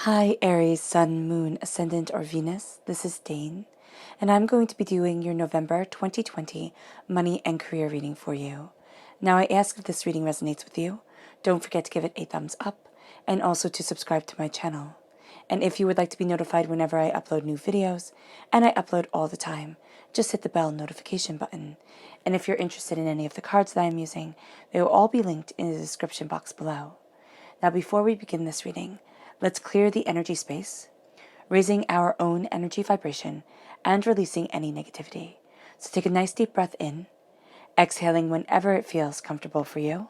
Hi Aries, Sun, Moon, Ascendant, or Venus. This is Dane, and I'm going to be doing your November 2020 money and career reading for you. Now, I ask if this reading resonates with you. Don't forget to give it a thumbs up and also to subscribe to my channel. And if you would like to be notified whenever I upload new videos, and I upload all the time, just hit the bell notification button. And if you're interested in any of the cards that I'm using, they will all be linked in the description box below. Now, before we begin this reading, let's clear the energy space, raising our own energy vibration and releasing any negativity. So take a nice deep breath in, exhaling whenever it feels comfortable for you.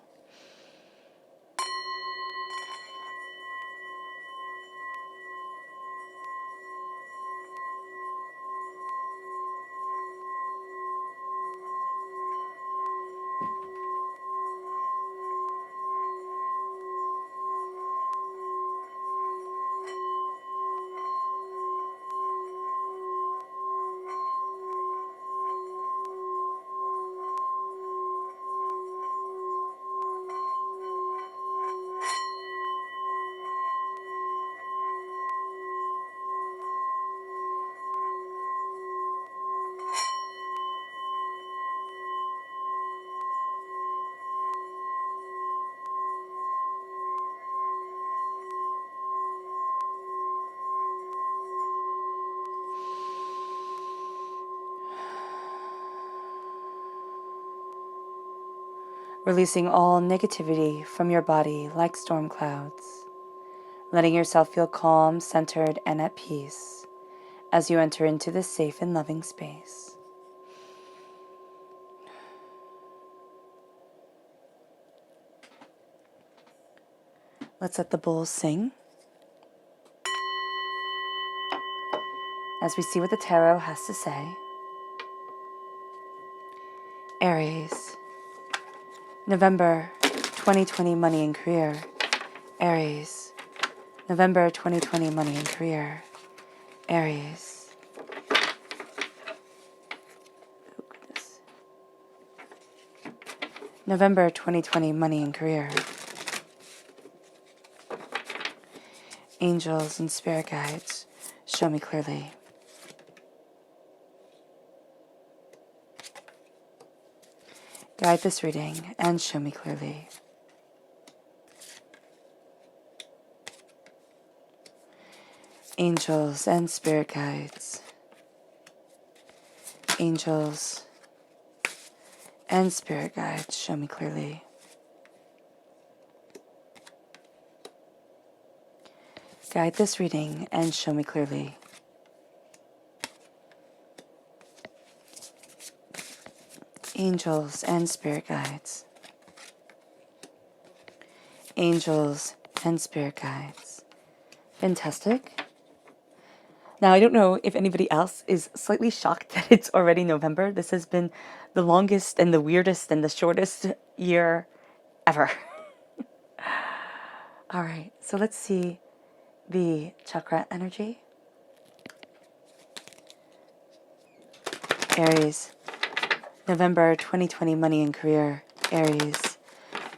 Releasing all negativity from your body like storm clouds, letting yourself feel calm, centered, and at peace as you enter into this safe and loving space. Let's let the bowls sing as we see what the tarot has to say. Aries, November 2020 money and career. Aries, November 2020 money and career. Aries. Oh, goodness. November 2020 money and career. Angels and spirit guides, show me clearly. Guide this reading and show me clearly. Angels and spirit guides. Angels and spirit guides, show me clearly. Guide this reading and show me clearly. Angels and spirit guides. Angels and spirit guides. Fantastic. Now, I don't know if anybody else is slightly shocked that it's already November. This has been the longest and the weirdest and the shortest year ever. All right, so let's see the chakra energy. Aries, November 2020 money and career. Aries,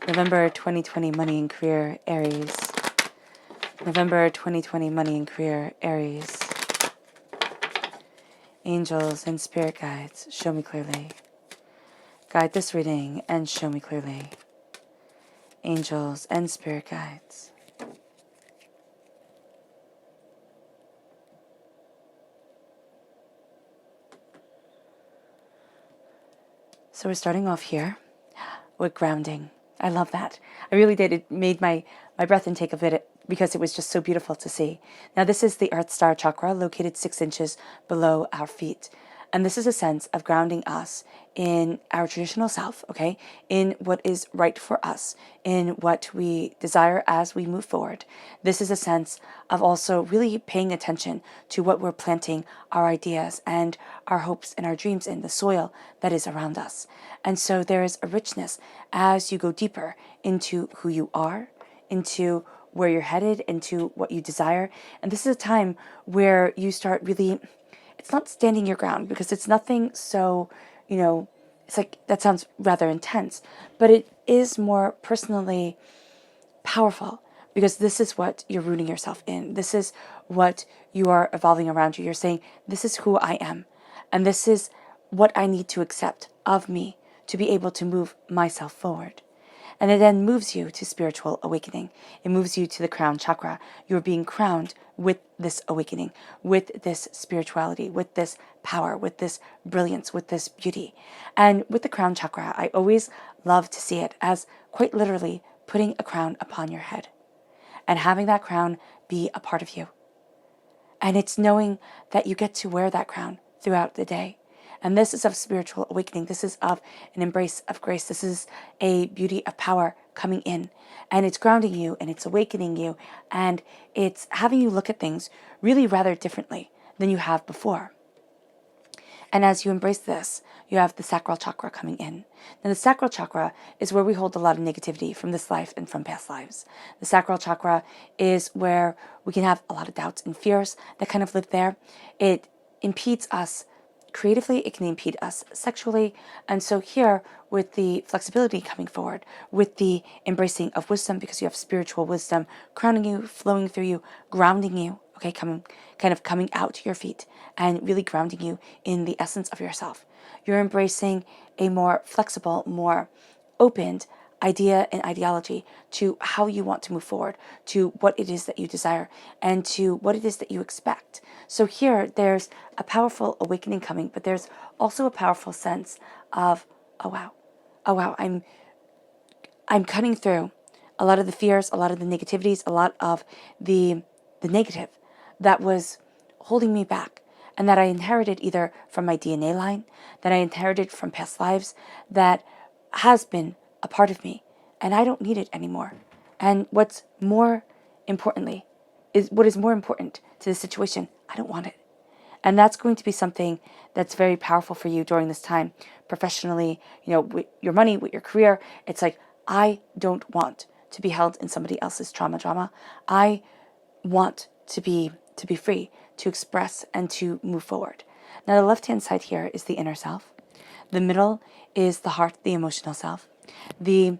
November 2020 money and career. Aries, November 2020 money and career. Aries. Angels and spirit guides, show me clearly. Guide this reading and show me clearly. Angels and spirit guides. So we're starting off here with grounding. I love that. I really did. It made my breath intake of it because it was just so beautiful to see. Now, this is the Earth Star Chakra located 6 inches below our feet. And this is a sense of grounding us in our traditional self, okay? In what is right for us, in what we desire as we move forward. This is a sense of also really paying attention to what we're planting our ideas and our hopes and our dreams in, the soil that is around us. And so there is a richness as you go deeper into who you are, into where you're headed, into what you desire. And this is a time where you start really, it's not standing your ground because it's nothing so, it's like, that sounds rather intense, but it is more personally powerful, because this is what you're rooting yourself in. This is what you are evolving around you. You're saying, this is who I am. And this is what I need to accept of me to be able to move myself forward. And it then moves you to spiritual awakening. It moves you to the crown chakra. You're being crowned with this awakening, with this spirituality, with this power, with this brilliance, with this beauty. And with the crown chakra, I always love to see it as quite literally putting a crown upon your head and having that crown be a part of you. And it's knowing that you get to wear that crown throughout the day. And this is of spiritual awakening. This is of an embrace of grace. This is a beauty of power coming in. And it's grounding you and it's awakening you. And it's having you look at things really rather differently than you have before. And as you embrace this, you have the sacral chakra coming in. Now, the sacral chakra is where we hold a lot of negativity from this life and from past lives. The sacral chakra is where we can have a lot of doubts and fears that kind of live there. It impedes us creatively, it can impede us sexually. And so here, with the flexibility coming forward, with the embracing of wisdom, because you have spiritual wisdom crowning you, flowing through you, grounding you, okay, kind of coming out to your feet and really grounding you in the essence of yourself. You're embracing a more flexible, more opened idea and ideology to how you want to move forward, to what it is that you desire, and to what it is that you expect. So here, there's a powerful awakening coming, but there's also a powerful sense of, oh wow, I'm cutting through a lot of the fears, a lot of the negativities, a lot of the negative that was holding me back, and that I inherited either from my DNA line, that I inherited from past lives, that has been a part of me, and I don't need it anymore. And what is more important to the situation, I don't want it. And that's going to be something that's very powerful for you during this time, professionally, with your money, with your career. It's like, I don't want to be held in somebody else's drama. I want to be free, to express and to move forward. Now, the left-hand side here is the inner self. The middle is the heart, the emotional self. The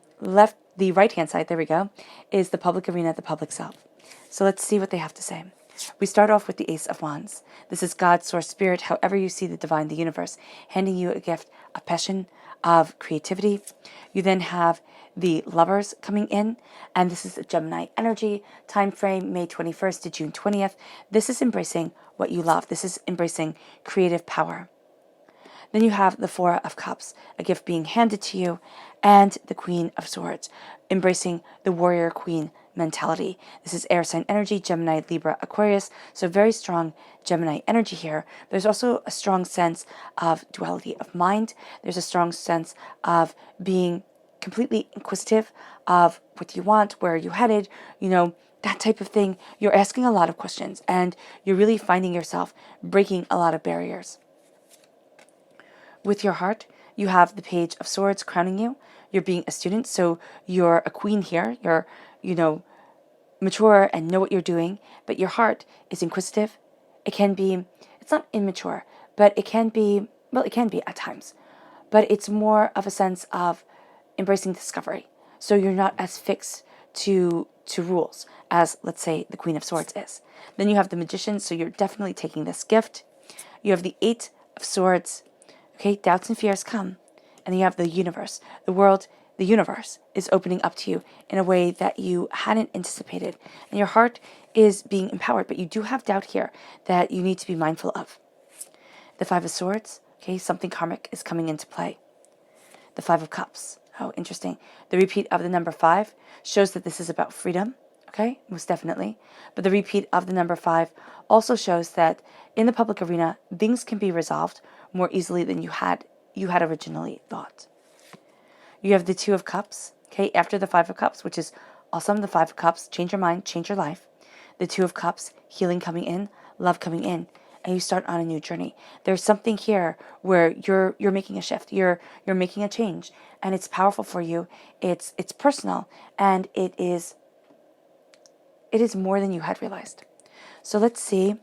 right-hand side, there we go, is the public arena, the public self. So let's see what they have to say. We start off with the Ace of Wands. This is God, Source, Spirit, however you see the divine, the universe, handing you a gift of passion, of creativity. You then have the Lovers coming in, and this is a Gemini energy, time frame May 21st to June 20th. This is embracing what you love. This is embracing creative power. Then you have the Four of Cups, a gift being handed to you, and the Queen of Swords, embracing the warrior queen mentality. This is air sign energy, Gemini, Libra, Aquarius, so very strong Gemini energy here. There's also a strong sense of duality of mind. There's a strong sense of being completely inquisitive of what you want, where are you headed, that type of thing. You're asking a lot of questions, and you're really finding yourself breaking a lot of barriers. With your heart, you have the Page of Swords crowning you. You're being a student, so you're a queen here. You're, mature and know what you're doing, but your heart is inquisitive. It's not immature, but it can be at times. But it's more of a sense of embracing discovery. So you're not as fixed to rules as, let's say, the Queen of Swords is. Then you have the Magician, so you're definitely taking this gift. You have the Eight of Swords. Okay, doubts and fears come. And then you have the universe. The world, the universe is opening up to you in a way that you hadn't anticipated. And your heart is being empowered, but you do have doubt here that you need to be mindful of. The Five of Swords, okay, something karmic is coming into play. The Five of Cups, oh, interesting. The repeat of the number 5 shows that this is about freedom, okay, most definitely. But the repeat of the number 5 also shows that in the public arena, things can be resolved more easily than you had originally thought. You have the Two of Cups, okay, after the Five of Cups, which is awesome. The Five of Cups, change your mind, change your life. The Two of Cups, healing coming in, love coming in, and you start on a new journey. There's something here where you're making a shift, you're making a change, and it's powerful for you. It's personal, and it is more than you had realized. So let's see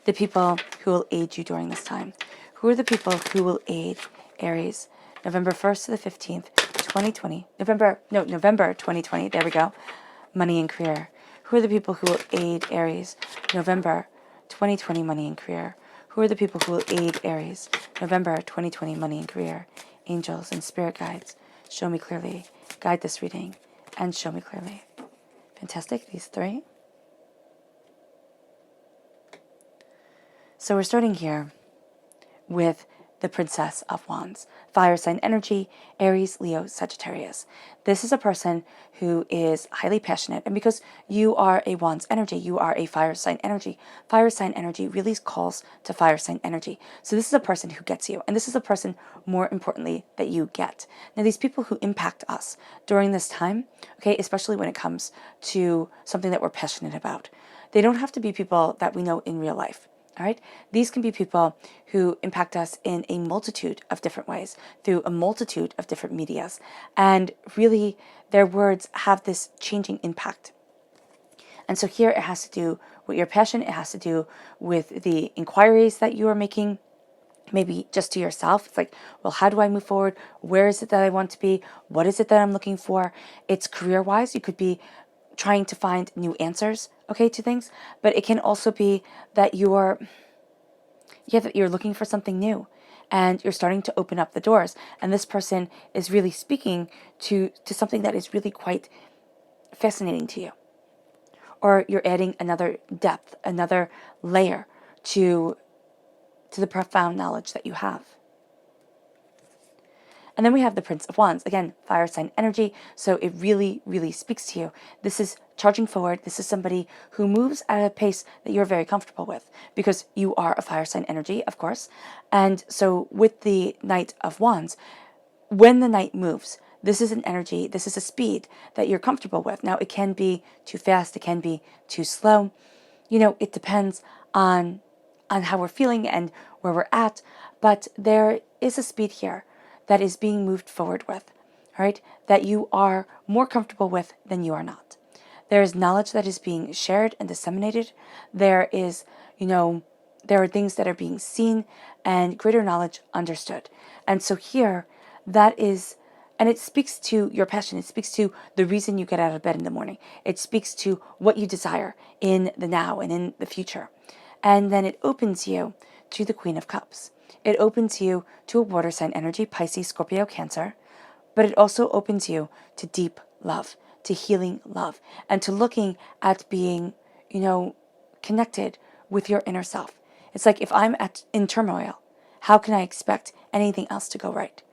the people who will aid you during this time. Who are the people who will aid Aries? November 1st to the 15th, 2020, November 2020, there we go, money and career. Who are the people who will aid Aries? November 2020, money and career. Who are the people who will aid Aries? November 2020, money and career. Angels and spirit guides, show me clearly. Guide this reading and show me clearly. Fantastic, these three. So we're starting here with the Princess of Wands. Fire sign energy, Aries, Leo, Sagittarius. This is a person who is highly passionate. And because you are a Wands energy, you are a fire sign energy. Fire sign energy really calls to fire sign energy. So this is a person who gets you. And this is a person, more importantly, that you get. Now, these people who impact us during this time, okay, especially when it comes to something that we're passionate about, they don't have to be people that we know in real life. All right. These can be people who impact us in a multitude of different ways through a multitude of different medias. And really, their words have this changing impact. And so here it has to do with your passion. It has to do with the inquiries that you are making, maybe just to yourself. It's like, well, how do I move forward? Where is it that I want to be? What is it that I'm looking for? It's career-wise. You could be trying to find new answers, okay, to things, but it can also be that you're looking for something new and you're starting to open up the doors, and this person is really speaking to something that is really quite fascinating to you, or you're adding another depth, another layer to the profound knowledge that you have. And then we have the Prince of Wands. Again, fire sign energy. So it really, really speaks to you. This is charging forward. This is somebody who moves at a pace that you're very comfortable with because you are a fire sign energy, of course. And so with the Knight of Wands, when the Knight moves, this is an energy, this is a speed that you're comfortable with. Now, it can be too fast. It can be too slow. You know, it depends on how we're feeling and where we're at. But there is a speed here that is being moved forward with, right? That you are more comfortable with than you are not. There is knowledge that is being shared and disseminated. There is, there are things that are being seen and greater knowledge understood. And so here, that is, and it speaks to your passion. It speaks to the reason you get out of bed in the morning. It speaks to what you desire in the now and in the future. And then it opens you to the Queen of Cups. It opens you to a water sign energy, Pisces, Scorpio, Cancer, but it also opens you to deep love, to healing love, and to looking at being, connected with your inner self. It's like, if I'm in turmoil, how can I expect anything else to go right?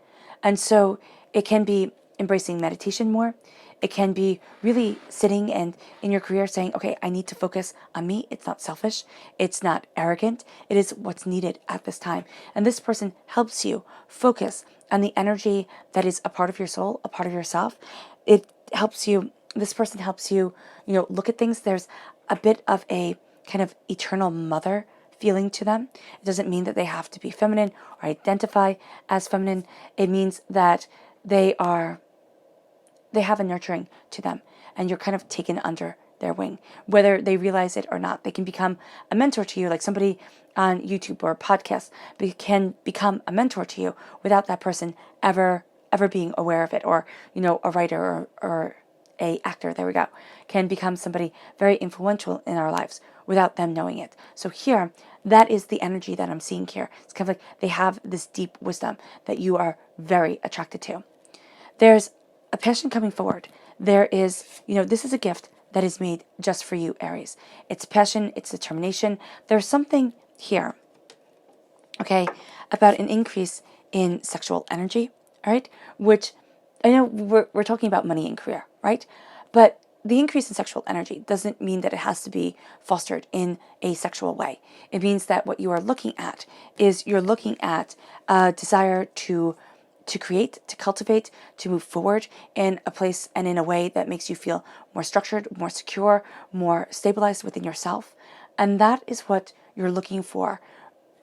And so it can be embracing meditation more. It can be really sitting and in your career saying, okay, I need to focus on me. It's not selfish. It's not arrogant. It is what's needed at this time. And this person helps you focus on the energy that is a part of your soul, a part of yourself. It helps you, this person helps you, look at things. There's a bit of a kind of eternal mother feeling to them. It doesn't mean that they have to be feminine or identify as feminine. It means that they have a nurturing to them, and you're kind of taken under their wing, whether they realize it or not. They can become a mentor to you, like somebody on YouTube or a podcast can become a mentor to you without that person ever being aware of it, or, a writer or a actor, there we go, can become somebody very influential in our lives without them knowing it. So here, that is the energy that I'm seeing here. It's kind of like they have this deep wisdom that you are very attracted to. There's a passion coming forward. There is, this is a gift that is made just for you, Aries. It's passion, it's determination. There's something here, okay, about an increase in sexual energy, all right? Which, I know we're talking about money and career, right? But the increase in sexual energy doesn't mean that it has to be fostered in a sexual way. It means that what you are looking at is you're looking at a desire to create, to cultivate, to move forward in a place and in a way that makes you feel more structured, more secure, more stabilized within yourself. And that is what you're looking for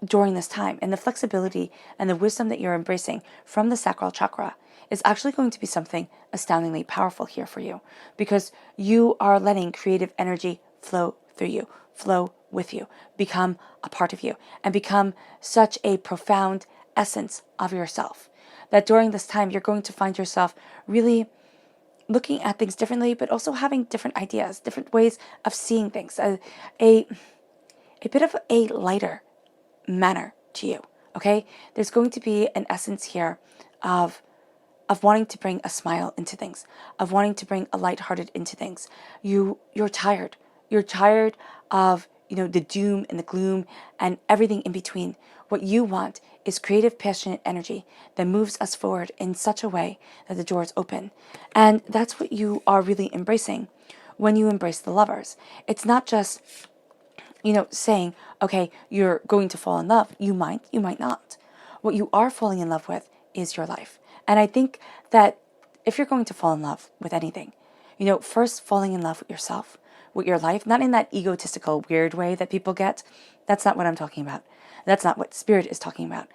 during this time. And the flexibility and the wisdom that you're embracing from the Sacral Chakra is actually going to be something astoundingly powerful here for you, because you are letting creative energy flow through you, flow with you, become a part of you, and become such a profound essence of yourself that during this time you're going to find yourself really looking at things differently, but also having different ideas, different ways of seeing things, a bit of a lighter manner to you, okay? There's going to be an essence here of wanting to bring a smile into things, of wanting to bring a lighthearted into things. You're tired. You're tired of, the doom and the gloom and everything in between. What you want is creative, passionate energy that moves us forward in such a way that the doors open. And that's what you are really embracing when you embrace the Lovers. It's not just, saying, okay, you're going to fall in love. You might not. What you are falling in love with is your life. And I think that if you're going to fall in love with anything, first falling in love with yourself, with your life, not in that egotistical, weird way that people get. That's not what I'm talking about. That's not what Spirit is talking about.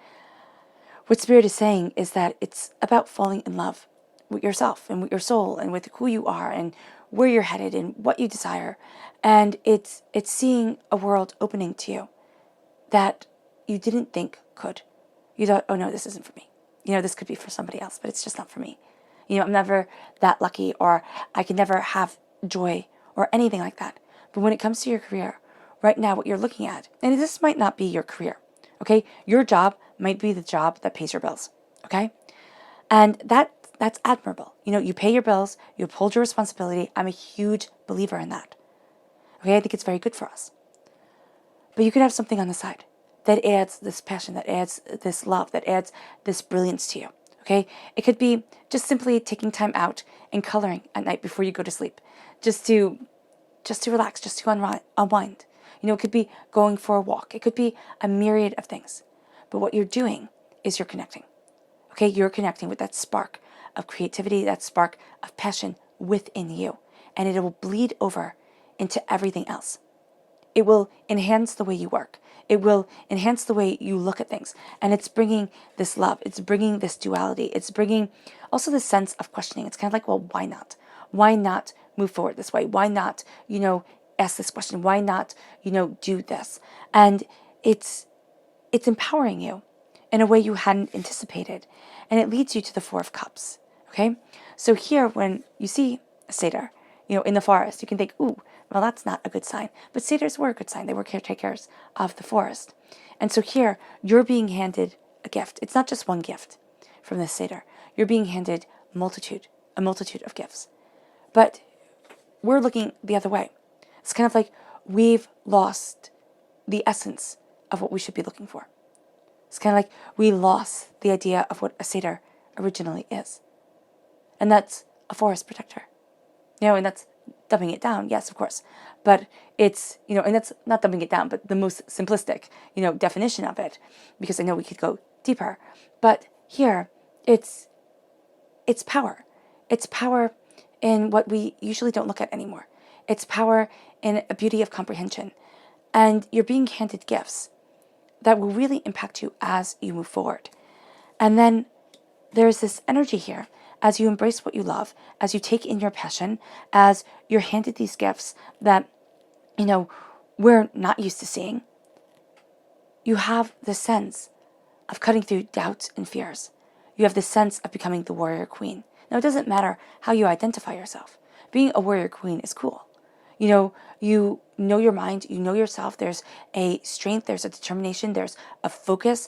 What Spirit is saying is that it's about falling in love with yourself and with your soul and with who you are and where you're headed and what you desire. And it's seeing a world opening to you that you didn't think could. You thought, oh no, this isn't for me. This could be for somebody else, but it's just not for me. I'm never that lucky, or I can never have joy or anything like that. But when it comes to your career, right now what you're looking at, and this might not be your career, okay? Your job might be the job that pays your bills, okay? And that's admirable. You pay your bills, you uphold your responsibility. I'm a huge believer in that. Okay, I think it's very good for us. But you could have something on the side that adds this passion, that adds this love, that adds this brilliance to you. Okay? It could be just simply taking time out and coloring at night before you go to sleep. Just to relax, just to unwind. It could be going for a walk. It could be a myriad of things. But what you're doing is you're connecting. Okay? You're connecting with that spark of creativity, that spark of passion within you. And it will bleed over into everything else. It will enhance the way you work. It will enhance the way you look at things. And it's bringing this love. It's bringing this duality. It's bringing also this sense of questioning. It's kind of like, well, why not? Why not move forward this way? Why not, ask this question? Why not, do this? And it's empowering you in a way you hadn't anticipated. And it leads you to the Four of Cups. Okay? So here, when you see a satyr, in the forest, you can think, ooh, well, that's not a good sign. But satyrs were a good sign. They were caretakers of the forest. And so here, you're being handed a gift. It's not just one gift from this satyr. You're being handed a multitude of gifts. But we're looking the other way. It's kind of like we've lost the essence of what we should be looking for. It's kind of like we lost the idea of what a satyr originally is. And that's a forest protector. And that's dumbing it down, yes, of course. But it's, and that's not dumbing it down, but the most simplistic, definition of it, because I know we could go deeper. But here, it's power. It's power in what we usually don't look at anymore. It's power in a beauty of comprehension. And you're being handed gifts that will really impact you as you move forward. And then there's this energy here as you embrace what you love, as you take in your passion, as you're handed these gifts that, we're not used to seeing. You have the sense of cutting through doubts and fears. You have the sense of becoming the warrior queen. Now, it doesn't matter how you identify yourself. Being a warrior queen is cool. You know your mind, you know yourself. There's a strength, there's a determination, there's a focus.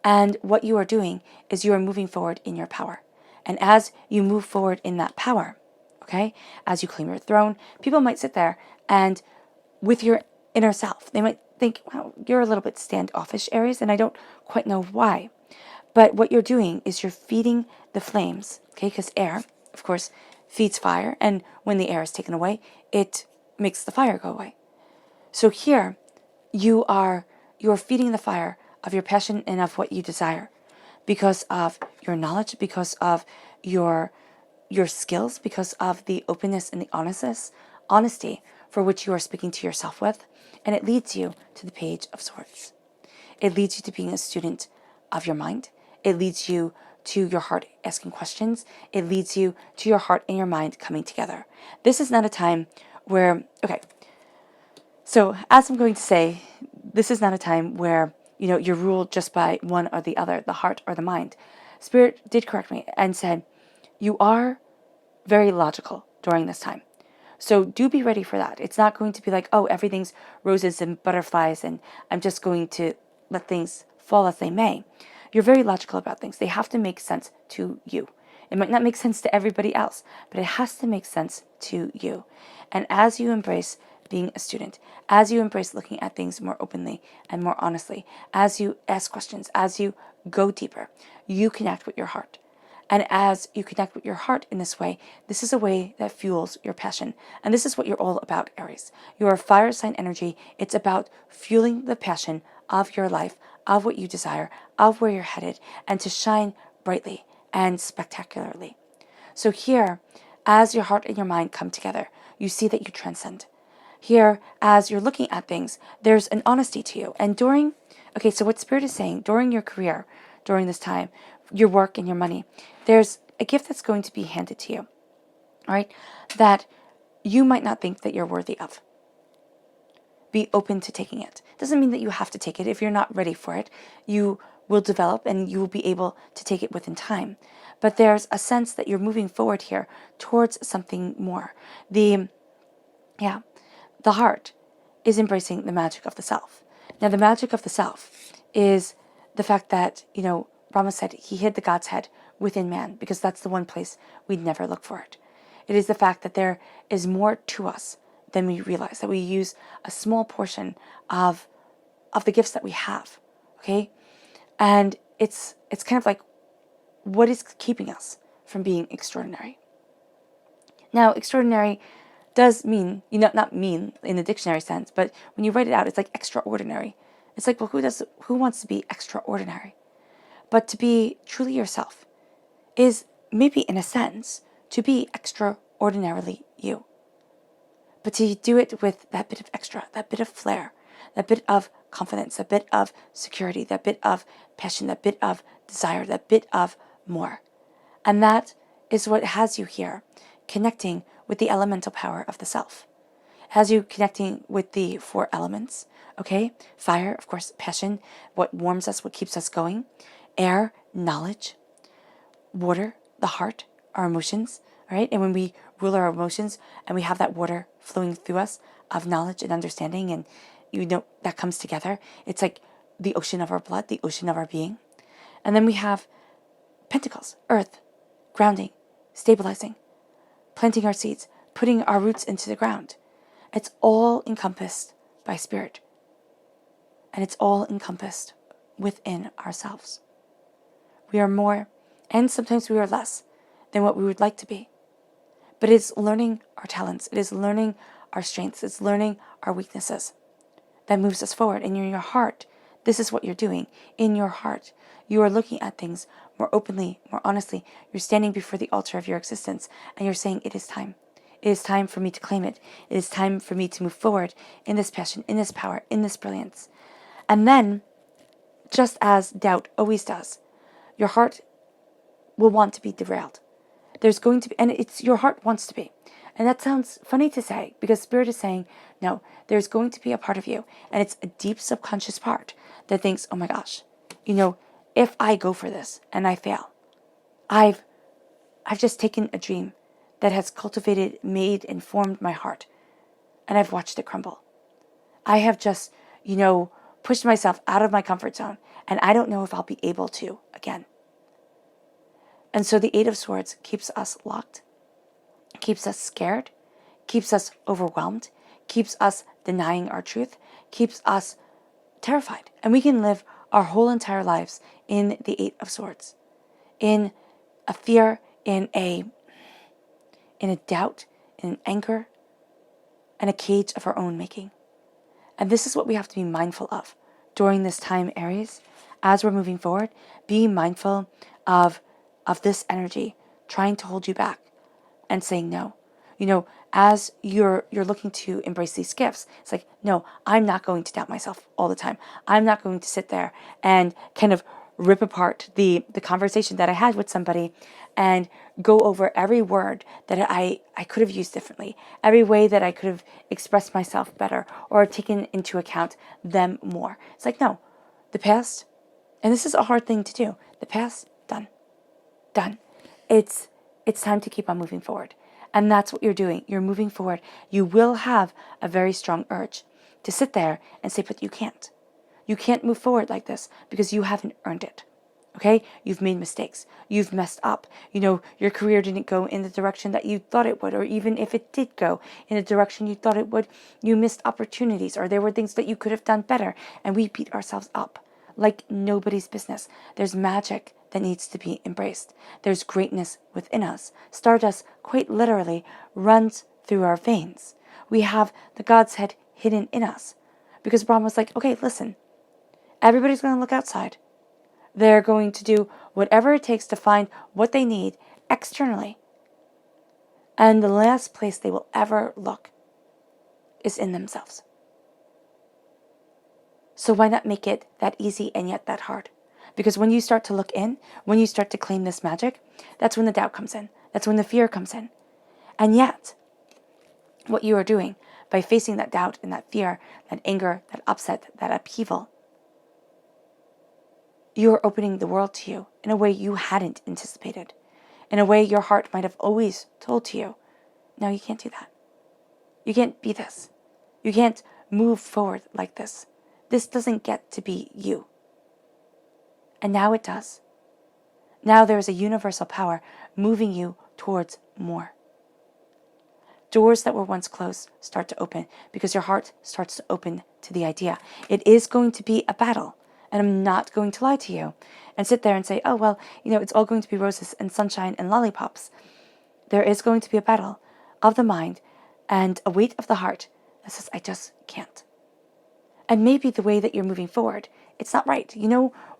And what you are doing is you are moving forward in your power. And as you move forward in that power, okay, as you claim your throne, people might sit there and with your inner self, they might think, wow, you're a little bit standoffish, Aries, and I don't quite know why. But what you're doing is you're feeding the flames, okay, because air, of course, feeds fire. And when the air is taken away, it makes the fire go away. So here, you're feeding the fire of your passion and of what you desire because of your knowledge, because of your skills, because of the openness and the honesty for which you are speaking to yourself with. And it leads you to the Page of Swords. It leads you to being a student of your mind. It leads you to your heart asking questions. It leads you to your heart and your mind coming together. This is not a time where, okay, so as I'm going to say, this is not a time where, you're ruled just by one or the other, the heart or the mind. Spirit did correct me and said, you are very logical during this time. So do be ready for that. It's not going to be like, oh, everything's roses and butterflies and I'm just going to let things fall as they may. You're very logical about things. They have to make sense to you. It might not make sense to everybody else, but it has to make sense to you. And as you embrace being a student, as you embrace looking at things more openly and more honestly, as you ask questions, as you go deeper, you connect with your heart. And as you connect with your heart in this way, this is a way that fuels your passion. And this is what you're all about, Aries. You're a fire sign energy. It's about fueling the passion of your life, of what you desire, of where you're headed, and to shine brightly and spectacularly. So here, as your heart and your mind come together, you see that you transcend. Here, as you're looking at things, there's an honesty to you. And so what Spirit is saying, during your career, during this time, your work and your money, there's a gift that's going to be handed to you, all right, that you might not think that you're worthy of. Be open to taking it. Doesn't mean that you have to take it. If you're not ready for it, you will develop and you will be able to take it within time. But there's a sense that you're moving forward here towards something more. The heart is embracing the magic of the self. Now, the magic of the self is the fact that, Brahma said he hid the God's head within man because that's the one place we'd never look for it. It is the fact that there is more to us than we realize, that we use a small portion of the gifts that we have, okay? And it's kind of like, what is keeping us from being extraordinary? Now, extraordinary does mean, not mean in the dictionary sense, but when you write it out, it's like extraordinary. It's like, well, who wants to be extraordinary? But to be truly yourself is maybe, in a sense, to be extraordinarily you. But to do it with that bit of extra, that bit of flair, that bit of confidence, that bit of security, that bit of passion, that bit of desire, that bit of more. And that is what has you here, connecting with the elemental power of the self. Has you connecting with the 4 elements, okay? Fire, of course, passion, what warms us, what keeps us going. Air, knowledge. Water, the heart, our emotions, right? And when we rule our emotions and we have that water flowing through us of knowledge and understanding, and that comes together, it's like the ocean of our blood, the ocean of our being. And then we have Pentacles, earth, grounding, stabilizing, planting our seeds, putting our roots into the ground. It's all encompassed by Spirit. And it's all encompassed within ourselves. We are more, and sometimes we are less than what we would like to be. But it's learning our talents. It is learning our strengths. It's learning our weaknesses that moves us forward. And in your heart, this is what you're doing. In your heart, you are looking at things more openly, more honestly. You're standing before the altar of your existence and you're saying, it is time. It is time for me to claim it. It is time for me to move forward in this passion, in this power, in this brilliance. And then, just as doubt always does, your heart will want to be derailed. There's going to be, and it's your heart wants to be. And that sounds funny to say because Spirit is saying, no, there's going to be a part of you. And it's a deep subconscious part that thinks, oh my gosh, if I go for this and I fail, I've just taken a dream that has cultivated, made, and formed my heart. And I've watched it crumble. I have just, pushed myself out of my comfort zone. And I don't know if I'll be able to again. And so the 8 of Swords keeps us locked, keeps us scared, keeps us overwhelmed, keeps us denying our truth, keeps us terrified. And we can live our whole entire lives in the 8 of Swords, in a fear, in a doubt, in an anger, and a cage of our own making. And this is what we have to be mindful of during this time, Aries. As we're moving forward, be mindful of this energy trying to hold you back and saying no. As you're looking to embrace these gifts, it's like, no, I'm not going to doubt myself all the time. I'm not going to sit there and kind of rip apart the conversation that I had with somebody and go over every word that I could have used differently, every way that I could have expressed myself better or taken into account them more. It's like, no, the past, and this is a hard thing to do, the past, done. Done. It's time to keep on moving forward. And that's what you're doing. You're moving forward. You will have a very strong urge to sit there and say, but you can't. You can't move forward like this because you haven't earned it. Okay? You've made mistakes. You've messed up. Your career didn't go in the direction that you thought it would, or even if it did go in the direction you thought it would, you missed opportunities, or there were things that you could have done better, and we beat ourselves up like nobody's business. There's magic that needs to be embraced. There's greatness within us. Stardust, quite literally, runs through our veins. We have the God's head hidden in us. Because Brahma was like, okay, listen, everybody's going to look outside. They're going to do whatever it takes to find what they need externally. And the last place they will ever look is in themselves. So why not make it that easy and yet that hard? Because when you start to look in, when you start to claim this magic, that's when the doubt comes in. That's when the fear comes in. And yet, what you are doing by facing that doubt and that fear, that anger, that upset, that upheaval, you are opening the world to you in a way you hadn't anticipated, in a way your heart might have always told to you, no, you can't do that. You can't be this. You can't move forward like this. This doesn't get to be you. And now it does. Now there is a universal power moving you towards more. Doors that were once closed start to open because your heart starts to open to the idea. It is going to be a battle. And I'm not going to lie to you and sit there and say, oh, well, it's all going to be roses and sunshine and lollipops. There is going to be a battle of the mind and a weight of the heart that says, I just can't. And maybe the way that you're moving forward, it's not right.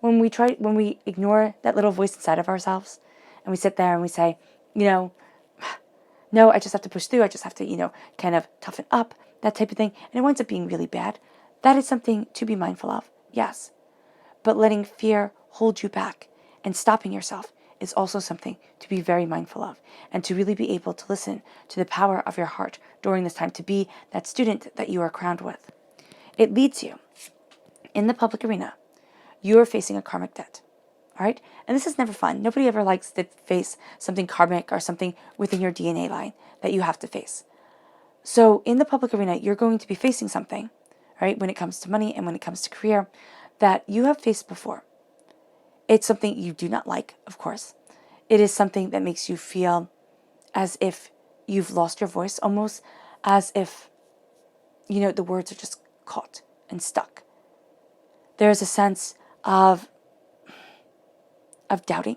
When we ignore that little voice inside of ourselves and we sit there and we say, no, I just have to push through. I just have to, kind of toughen up, that type of thing. And it winds up being really bad. That is something to be mindful of. Yes. But letting fear hold you back and stopping yourself is also something to be very mindful of, and to really be able to listen to the power of your heart during this time, to be that student that you are crowned with. It leads you in the public arena. You are facing a karmic debt. All right? And this is never fun. Nobody ever likes to face something karmic or something within your DNA line that you have to face. So in the public arena, you're going to be facing something, right, when it comes to money and when it comes to career, that you have faced before. It's something you do not like, of course. It is something that makes you feel as if you've lost your voice, almost as if, the words are just caught and stuck. There's a sense of doubting.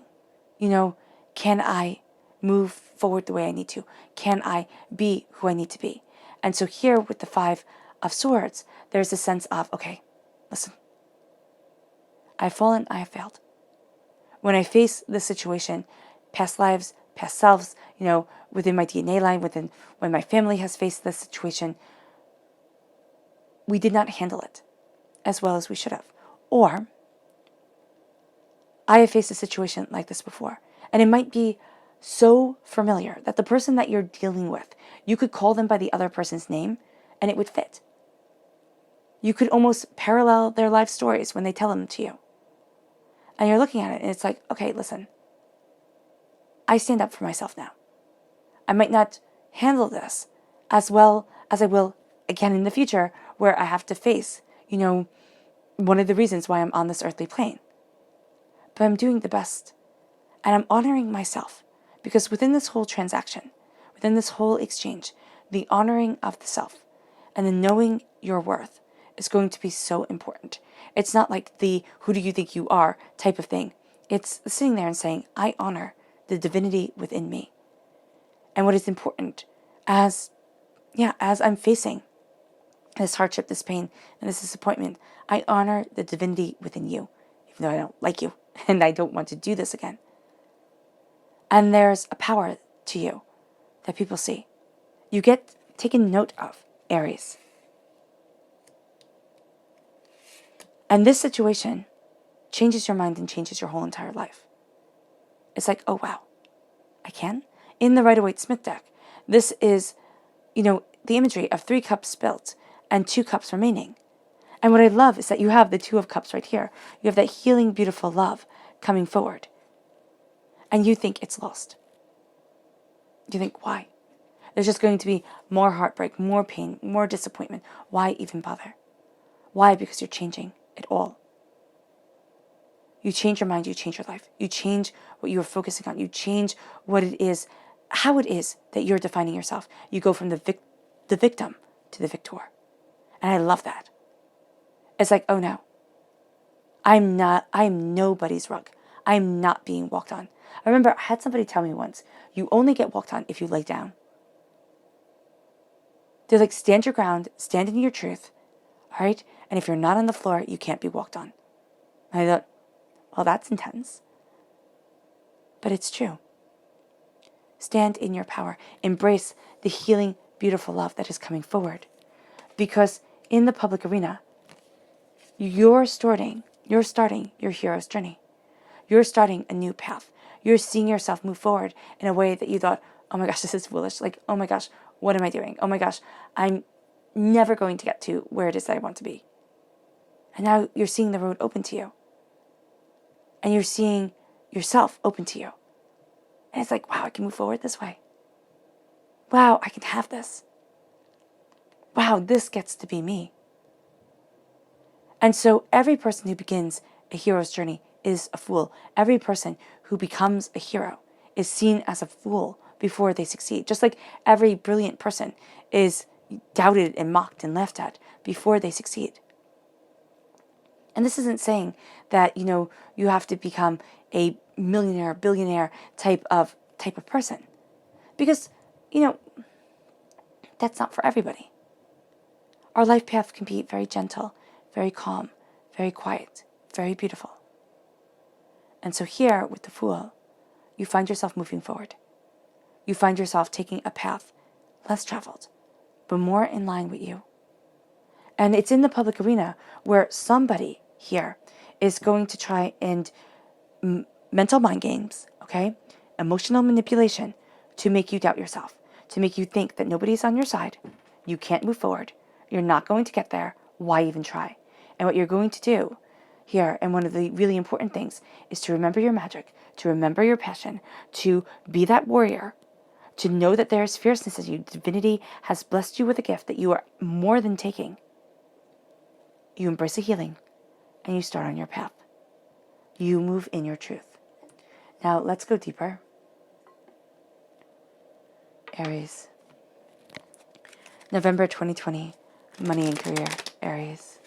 Can I move forward the way I need to? Can I be who I need to be? And so here with the Five of Swords, there's a sense of, okay, listen, I've fallen, I have failed. When I face this situation, past lives, past selves, within my DNA line, when my family has faced this situation, we did not handle it as well as we should have. Or I have faced a situation like this before, and it might be so familiar that the person that you're dealing with, you could call them by the other person's name and it would fit. You could almost parallel their life stories when they tell them to you. And you're looking at it and it's like, okay, listen, I stand up for myself now. I might not handle this as well as I will again in the future, where I have to face, one of the reasons why I'm on this earthly plane. But I'm doing the best. And I'm honoring myself. Because within this whole transaction, within this whole exchange, the honoring of the self and the knowing your worth is going to be so important. It's not like the who do you think you are type of thing. It's sitting there and saying, I honor the divinity within me. And what is important as I'm facing this hardship, this pain, and this disappointment, I honor the divinity within you, even though I don't like you and I don't want to do this again. And there's a power to you that people see. You get taken note of, Aries. And this situation changes your mind and changes your whole entire life. It's like, oh wow, I can? In the Rider-Waite-Smith deck, this is, the imagery of 3 cups spilt and 2 cups remaining. And what I love is that you have the 2 of cups right here. You have that healing, beautiful love coming forward. And you think it's lost. You think, why? There's just going to be more heartbreak, more pain, more disappointment. Why even bother? Why? Because you're changing it all. You change your mind, you change your life. You change what you are focusing on. You change what it is, how it is that you're defining yourself. You go from the victim to the victor. And I love that. It's like, oh no, I'm nobody's rug. I'm not being walked on. I remember I had somebody tell me once, you only get walked on if you lay down. They're like, stand your ground, stand in your truth, all right? And if you're not on the floor, you can't be walked on. And I thought, well, that's intense. But it's true. Stand in your power. Embrace the healing, beautiful love that is coming forward. Because in the public arena, you're starting your hero's journey. You're starting a new path. You're seeing yourself move forward in a way that you thought, oh my gosh, this is foolish. Like, oh my gosh, what am I doing? Oh my gosh, I'm never going to get to where it is that I want to be. And now you're seeing the road open to you. And you're seeing yourself open to you. And it's like, wow, I can move forward this way. Wow, I can have this. Wow, this gets to be me. And so every person who begins a hero's journey is a fool. Every person who becomes a hero is seen as a fool before they succeed. Just like every brilliant person is doubted and mocked and laughed at before they succeed. And this isn't saying that, you have to become a millionaire, billionaire type of person. Because, that's not for everybody. Our life path can be very gentle, very calm, very quiet, very beautiful. And so here with the Fool, you find yourself moving forward. You find yourself taking a path less traveled, but more in line with you. And it's in the public arena where somebody here is going to try and mental mind games, okay? Emotional manipulation to make you doubt yourself, to make you think that nobody's on your side. You can't move forward. You're not going to get there. Why even try? And what you're going to do here, and one of the really important things, is to remember your magic, to remember your passion, to be that warrior, to know that there is fierceness in you. Divinity has blessed you with a gift that you are more than taking. You embrace a healing, and you start on your path. You move in your truth. Now, let's go deeper. Aries. November 2020, money and career, Aries.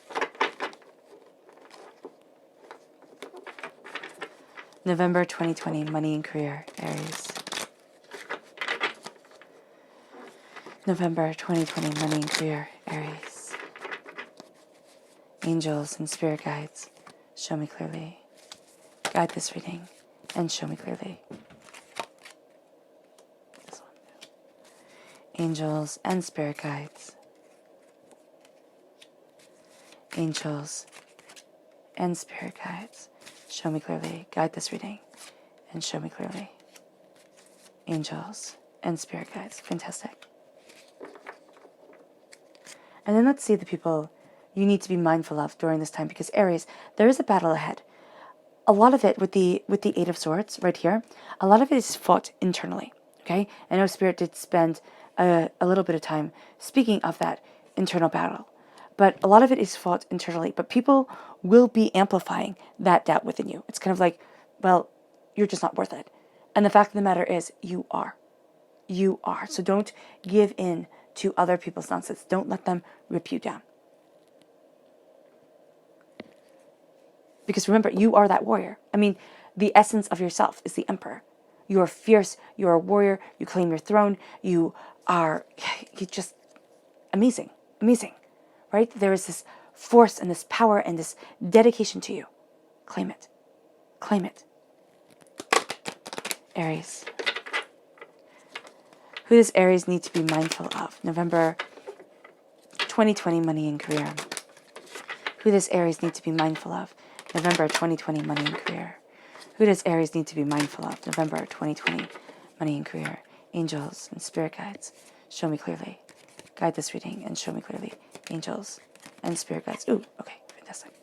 November 2020, money and career, Aries. November 2020, money and career, Aries. Angels and spirit guides, show me clearly. Guide this reading and show me clearly. This one. Angels and spirit guides. Angels and spirit guides, show me clearly. Guide this reading and show me clearly. Angels and spirit guides. Fantastic. And then let's see the people you need to be mindful of during this time, because Aries, there is a battle ahead. A lot of it with the Eight of Swords right here, a lot of it is fought internally, okay? I know Spirit did spend a little bit of time speaking of that internal battle, but a lot of it is fought internally, but people will be amplifying that doubt within you. It's kind of like, well, you're just not worth it. And the fact of the matter is, you are. You are. So don't give in to other people's nonsense. Don't let them rip you down. Because remember, you are that warrior. I mean, the essence of yourself is the emperor. You are fierce. You are a warrior. You claim your throne. You're just amazing. Amazing. Right? There is this force and this power and this dedication to you. Claim it. Claim it. Aries. Who does Aries need to be mindful of? November 2020, money and career. Who does Aries need to be mindful of? November 2020, money and career. Who does Aries need to be mindful of? November 2020, money and career. Angels and spirit guides, show me clearly. Guide this reading and show me clearly. Angels and spirit guides. Ooh, okay, fantastic.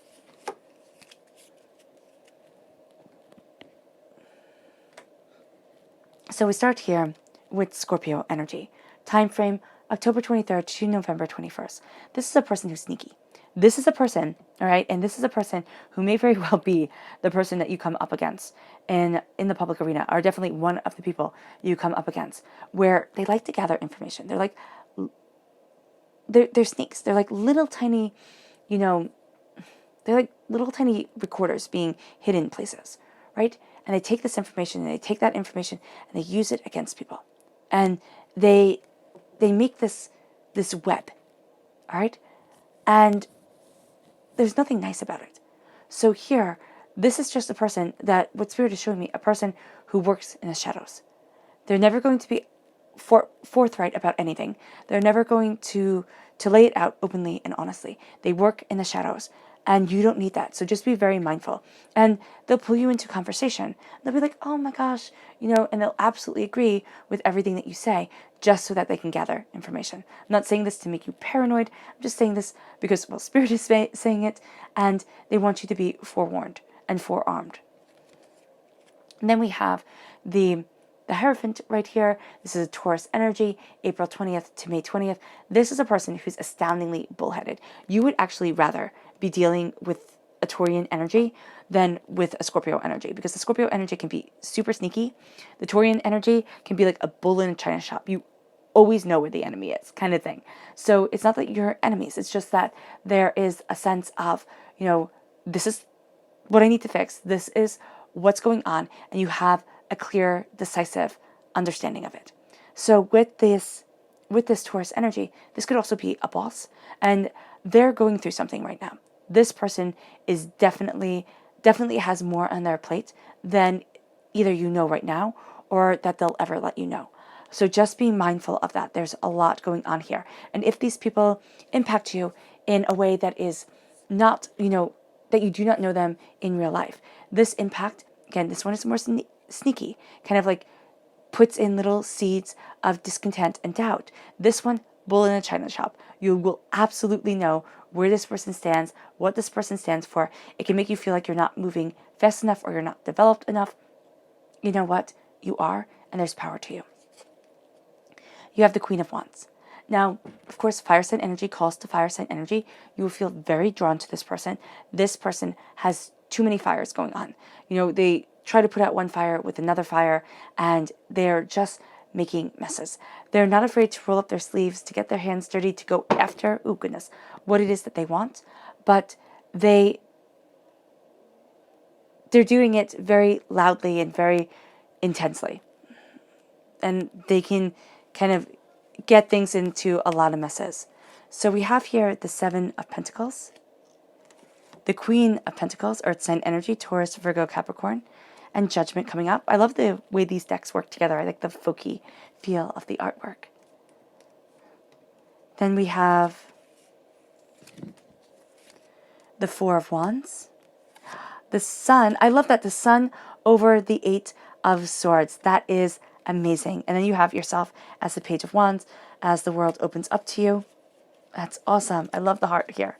So we start here with Scorpio energy. Time frame, October 23rd to November 21st. This is a person who's sneaky. This is a person, all right, and this is a person who may very well be the person that you come up against in the public arena, or definitely one of the people you come up against, where they like to gather information. They're like, they're sneaks. They're like little tiny, you know, they're like little tiny recorders being hidden places, right? And they take this information and they take that information and they use it against people. And they make this web, all right? And there's nothing nice about it. So here, this is just a person that, what Spirit is showing me, a person who works in the shadows. They're never going to be forthright about anything. They're never going to lay it out openly and honestly. They work in the shadows, and you don't need that. So just be very mindful. And they'll pull you into conversation. They'll be like, oh my gosh, you know, and they'll absolutely agree with everything that you say just so that they can gather information. I'm not saying this to make you paranoid. I'm just saying this because, well, Spirit is saying it, and they want you to be forewarned and forearmed. And then we have the Hierophant right here. This is a Taurus energy, April 20th to May 20th. This is a person who's astoundingly bullheaded. You would actually rather be dealing with a Taurian energy than with a Scorpio energy, because the Scorpio energy can be super sneaky. The Taurian energy can be like a bull in a china shop. You always know where the enemy is, kind of thing. So it's not that you're enemies. It's just that there is a sense of, you know, this is what I need to fix. This is what's going on. And you have a clear, decisive understanding of it. So with this Taurus energy, this could also be a boss, and they're going through something right now. This person is definitely has more on their plate than either you know right now or that they'll ever let you know. So just be mindful of that. There's a lot going on here. And if these people impact you in a way that is not, you know, that you do not know them in real life, this impact, again, this one is more sneaky, kind of like puts in little seeds of discontent and doubt. This one, bull in a china shop. You will absolutely know where this person stands, what this person stands for. It can make you feel like you're not moving fast enough or you're not developed enough. You know what? You are, and there's power to you. You have the Queen of Wands. Now, of course, fire sign energy calls to fire sign energy. You will feel very drawn to this person. This person has too many fires going on. You know, they try to put out one fire with another fire, and they're just making messes. They're not afraid to roll up their sleeves, to get their hands dirty, to go after, oh goodness, what it is that they want. But they're doing it very loudly and very intensely. And they can kind of get things into a lot of messes. So we have here the Seven of Pentacles, the Queen of Pentacles, Earth sign energy, Taurus, Virgo, Capricorn, and Judgment coming up. I love the way these decks work together. I like the folky feel of the artwork. Then we have the Four of Wands, the Sun. I love that, the Sun over the Eight of Swords. That is amazing. And then you have yourself as the Page of Wands as the world opens up to you. That's awesome. I love the heart here.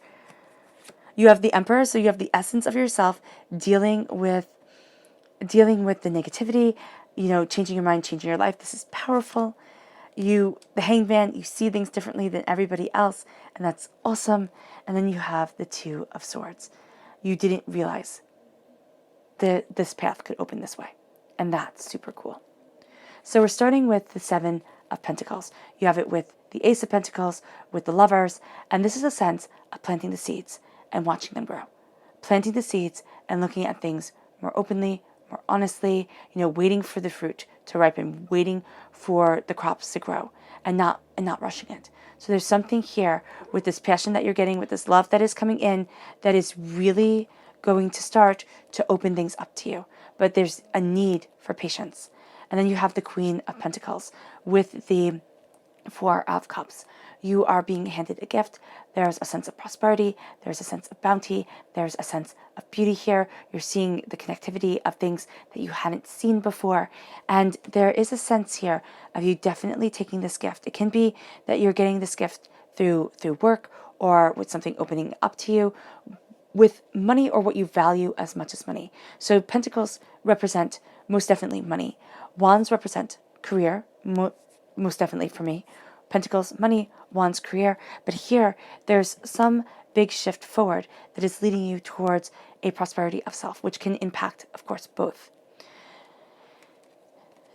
You have the Emperor, so you have the essence of yourself dealing with the negativity, you know, changing your mind, changing your life. This is powerful. The Hangman, you see things differently than everybody else, and that's awesome. And then you have the Two of Swords. You didn't realize that this path could open this way, and that's super cool. So we're starting with the Seven of Pentacles. You have it with the Ace of Pentacles, with the Lovers, and this is a sense of planting the seeds and watching them grow. Planting the seeds and looking at things more openly, more honestly, you know, waiting for the fruit to ripen, waiting for the crops to grow, and not rushing it. So there's something here with this passion that you're getting, with this love that is coming in, that is really going to start to open things up to you. But there's a need for patience. And then you have the Queen of Pentacles with the Four of Cups. You are being handed a gift. There's a sense of prosperity. There's a sense of bounty. There's a sense of beauty here. You're seeing the connectivity of things that you hadn't seen before. And there is a sense here of you definitely taking this gift. It can be that you're getting this gift through work, or with something opening up to you, with money, or what you value as much as money. So Pentacles represent most definitely money. Wands represent career, most definitely for me. Pentacles, money, wands, career. But here, there's some big shift forward that is leading you towards a prosperity of self, which can impact, of course, both.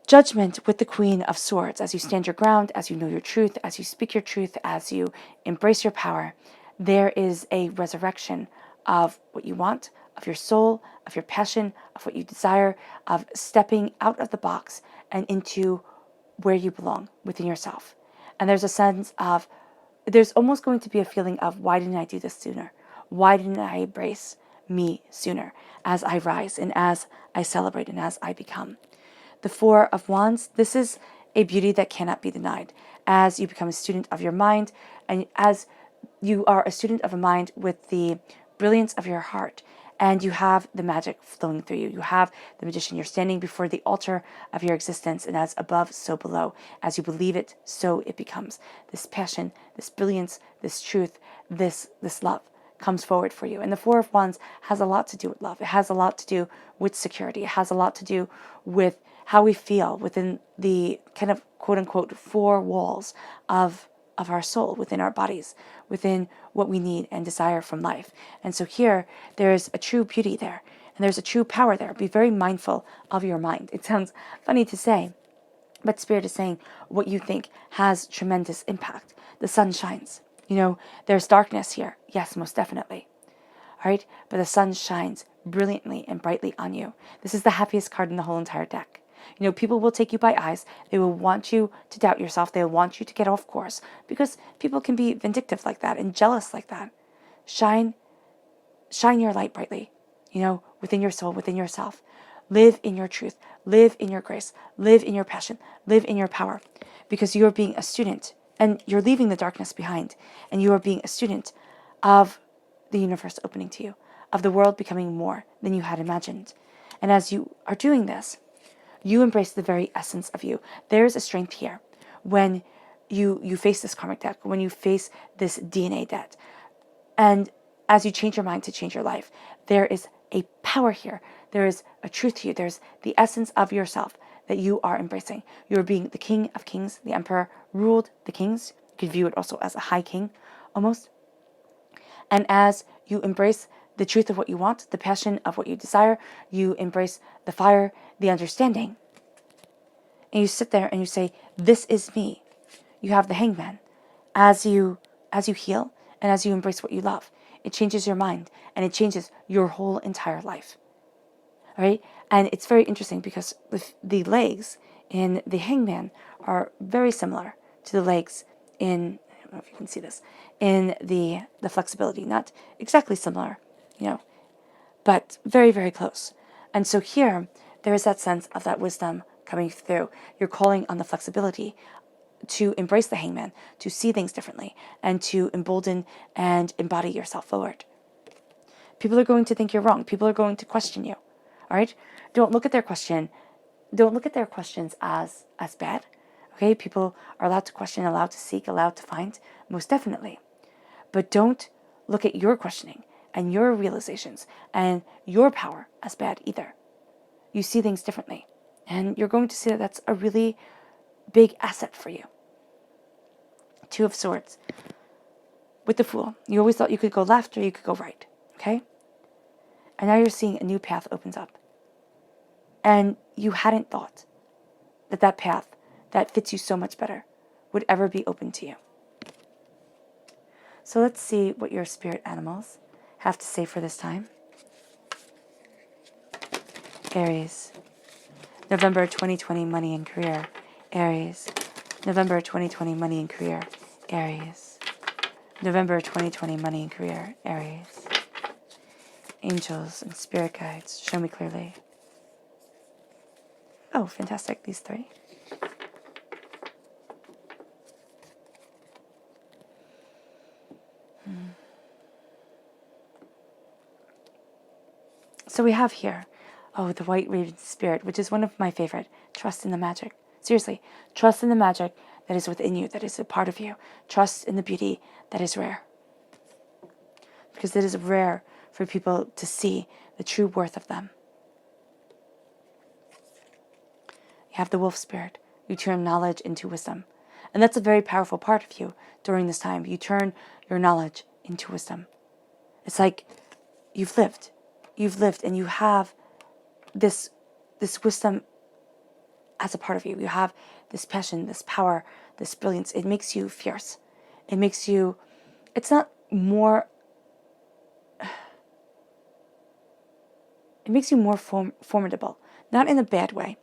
Judgment with the Queen of Swords, as you stand your ground, as you know your truth, as you speak your truth, as you embrace your power, there is a resurrection of what you want, of your soul, of your passion, of what you desire, of stepping out of the box and into where you belong within yourself. And there's a sense of, there's almost going to be a feeling of, why didn't I do this sooner? Why didn't I embrace me sooner as I rise and as I celebrate and as I become? The Four of Wands, this is a beauty that cannot be denied. As you become a student of your mind, and as you are a student of a mind with the brilliance of your heart, and you have the magic flowing through you. You have the magician. You're standing before the altar of your existence, and as above, so below. As you believe it, so it becomes. This passion, this brilliance, this truth, this love comes forward for you. And the Four of Wands has a lot to do with love. It has a lot to do with security. It has a lot to do with how we feel within the kind of quote-unquote four walls of our soul, within our bodies, within what we need and desire from life. And so here, there's a true beauty there, and there's a true power there. Be very mindful of your mind. It sounds funny to say, but Spirit is saying what you think has tremendous impact. The sun shines. You know, there's darkness here. Yes, most definitely. All right? But the sun shines brilliantly and brightly on you. This is the happiest card in the whole entire deck. You know, people will take you by eyes. They will want you to doubt yourself. They will want you to get off course, because people can be vindictive like that and jealous like that. Shine your light brightly, you know, within your soul, within yourself. Live in your truth. Live in your grace. Live in your passion. Live in your power, because you are being a student, and you're leaving the darkness behind, and you are being a student of the universe opening to you, of the world becoming more than you had imagined. And as you are doing this, you embrace the very essence of you. There's a strength here when you face this karmic debt, when you face this DNA debt. And as you change your mind to change your life, there is a power here. There is a truth to you. There's the essence of yourself that you are embracing. You're being the King of Kings. The Emperor ruled the kings. You could view it also as a high king, almost. And as you embrace the truth of what you want, the passion of what you desire, you embrace the fire, the understanding. And you sit there and you say, this is me. You have the Hangman. As you heal and as you embrace what you love, it changes your mind and it changes your whole entire life. All right? And it's very interesting because the legs in the Hangman are very similar to the legs in, I don't know if you can see this, in the flexibility. Not exactly similar, you know, but very, very close. And so here, there is that sense of that wisdom coming through. You're calling on the flexibility to embrace the Hangman, to see things differently, and to embolden and embody yourself forward. People are going to think you're wrong. People are going to question you. All right? Don't look at their questions as bad. Okay? People are allowed to question, allowed to seek, allowed to find, most definitely. But don't look at your questioning and your realizations and your power as bad either. You see things differently. And you're going to see that that's a really big asset for you. Two of Swords. With the Fool. You always thought you could go left or you could go right. Okay? And now you're seeing a new path opens up. And you hadn't thought that that path that fits you so much better would ever be open to you. So let's see what your spirit animals have to say for this time. Aries. November 2020, money and career. Aries. November 2020, money and career. Aries. November 2020, money and career. Aries. Angels and spirit guides, show me clearly. Oh, fantastic, these three. So we have here, the White Raven Spirit, which is one of my favorite. Trust in the magic. Seriously, trust in the magic that is within you, that is a part of you. Trust in the beauty that is rare. Because it is rare for people to see the true worth of them. You have the Wolf Spirit. You turn knowledge into wisdom. And that's a very powerful part of you during this time. You turn your knowledge into wisdom. It's like you've lived, and you have this wisdom as a part of you. You have this passion, this power, this brilliance. It makes you fierce. It makes you, it's not more, it makes you more formidable. Not in a bad way,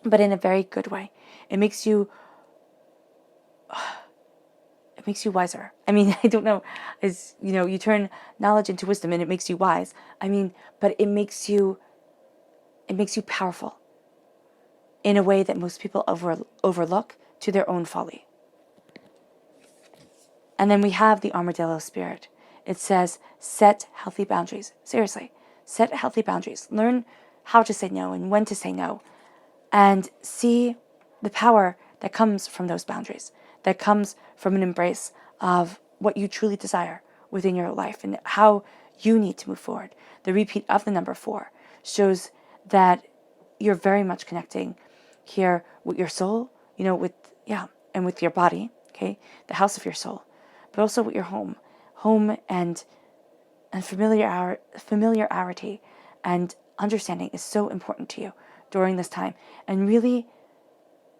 but in a very good way. It makes you wiser. I mean, I don't know, you turn knowledge into wisdom and it makes you wise. I mean, but it makes you powerful in a way that most people overlook to their own folly. And then we have the armadillo spirit. It says, set healthy boundaries. Seriously, set healthy boundaries. Learn how to say no and when to say no. And see the power that comes from those boundaries, that comes from an embrace of what you truly desire within your life and how you need to move forward. The repeat of the number 4 shows that you're very much connecting here with your soul, and with your body, okay, the house of your soul, but also with your home and familiarity and understanding is so important to you during this time, and really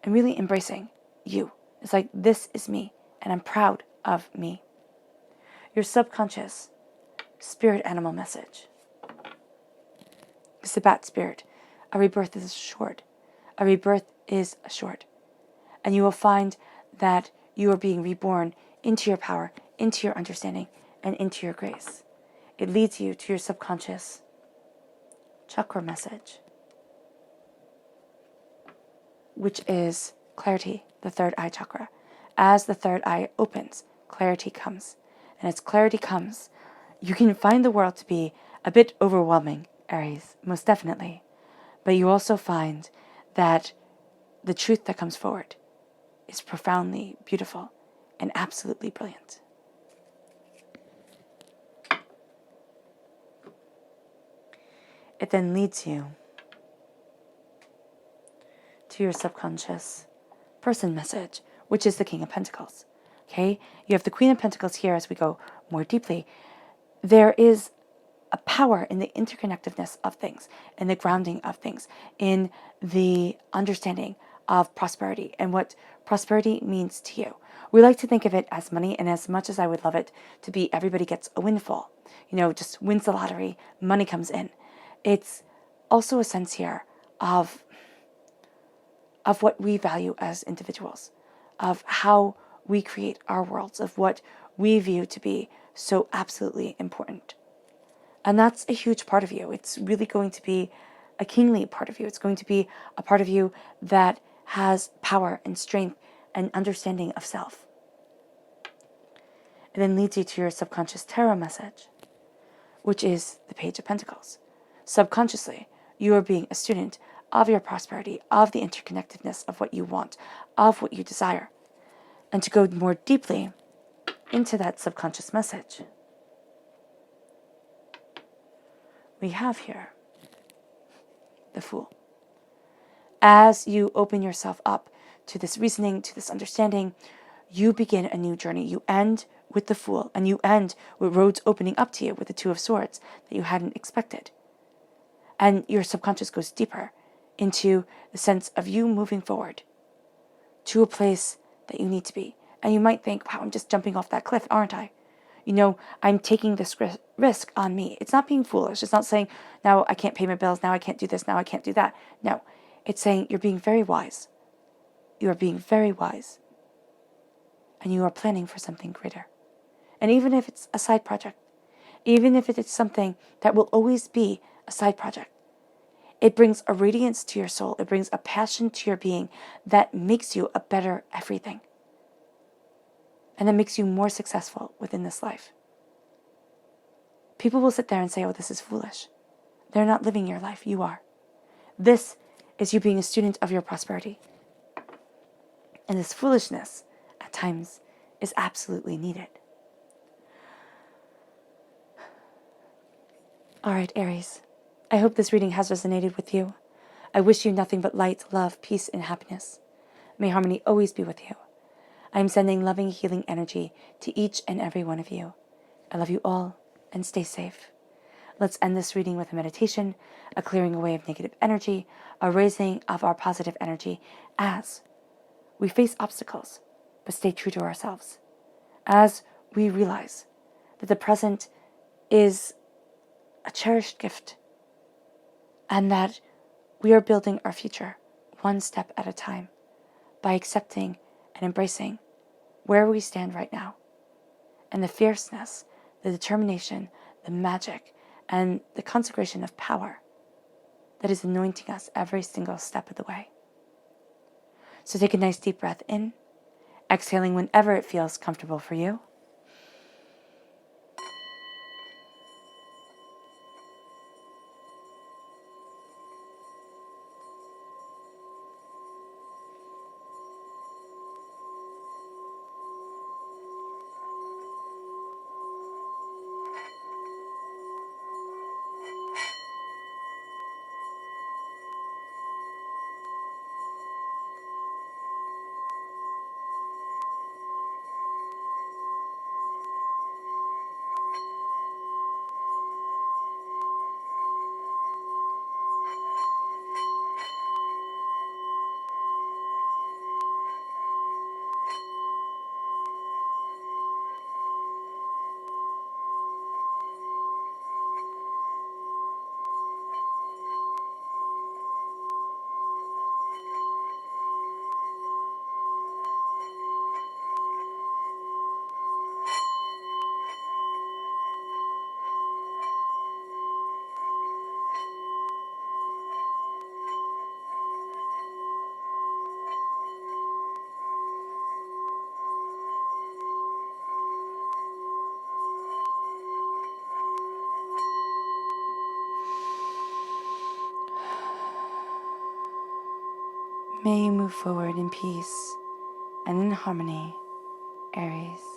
embracing you. It's like, this is me, and I'm proud of me. Your subconscious spirit animal message. It's the bat spirit. A rebirth is short. A rebirth is short. And you will find that you are being reborn into your power, into your understanding, and into your grace. It leads you to your subconscious chakra message, which is clarity, the third eye chakra. As the third eye opens, clarity comes. And as clarity comes, you can find the world to be a bit overwhelming, Aries, most definitely. But you also find that the truth that comes forward is profoundly beautiful and absolutely brilliant. It then leads you to your subconscious person message, which is the King of Pentacles. Okay? You have the Queen of Pentacles here as we go more deeply. There is a power in the interconnectedness of things, in the grounding of things, in the understanding of prosperity and what prosperity means to you. We like to think of it as money, and as much as I would love it to be everybody gets a windfall, just wins the lottery, money comes in. It's also a sense here of what we value as individuals, of how we create our worlds, of what we view to be so absolutely important. And that's a huge part of you. It's really going to be a kingly part of you. It's going to be a part of you that has power and strength and understanding of self. It then leads you to your subconscious tarot message, which is the Page of Pentacles. Subconsciously, you are being a student of your prosperity, of the interconnectedness of what you want, of what you desire. And to go more deeply into that subconscious message, we have here the Fool. As you open yourself up to this reasoning, to this understanding, you begin a new journey. You end with the Fool, and you end with roads opening up to you with the Two of Swords that you hadn't expected. And your subconscious goes deeper into the sense of you moving forward to a place that you need to be. And you might think, wow, I'm just jumping off that cliff, aren't I? I'm taking this risk on me. It's not being foolish. It's not saying, now I can't pay my bills, now I can't do this, now I can't do that. No, it's saying you're being very wise. You are being very wise. And you are planning for something greater. And even if it's a side project, even if it is something that will always be a side project, it brings a radiance to your soul. It brings a passion to your being that makes you a better everything. And that makes you more successful within this life. People will sit there and say, oh, this is foolish. They're not living your life. You are. This is you being a student of your prosperity. And this foolishness, at times, is absolutely needed. All right, Aries. I hope this reading has resonated with you. I wish you nothing but light, love, peace, and happiness. May harmony always be with you. I am sending loving, healing energy to each and every one of you. I love you all, and stay safe. Let's end this reading with a meditation, a clearing away of negative energy, a raising of our positive energy as we face obstacles, but stay true to ourselves. As we realize that the present is a cherished gift and that we are building our future one step at a time by accepting and embracing where we stand right now and the fierceness, the determination, the magic, and the consecration of power that is anointing us every single step of the way. So take a nice deep breath in, exhaling whenever it feels comfortable for you. May you move forward in peace and in harmony, Aries.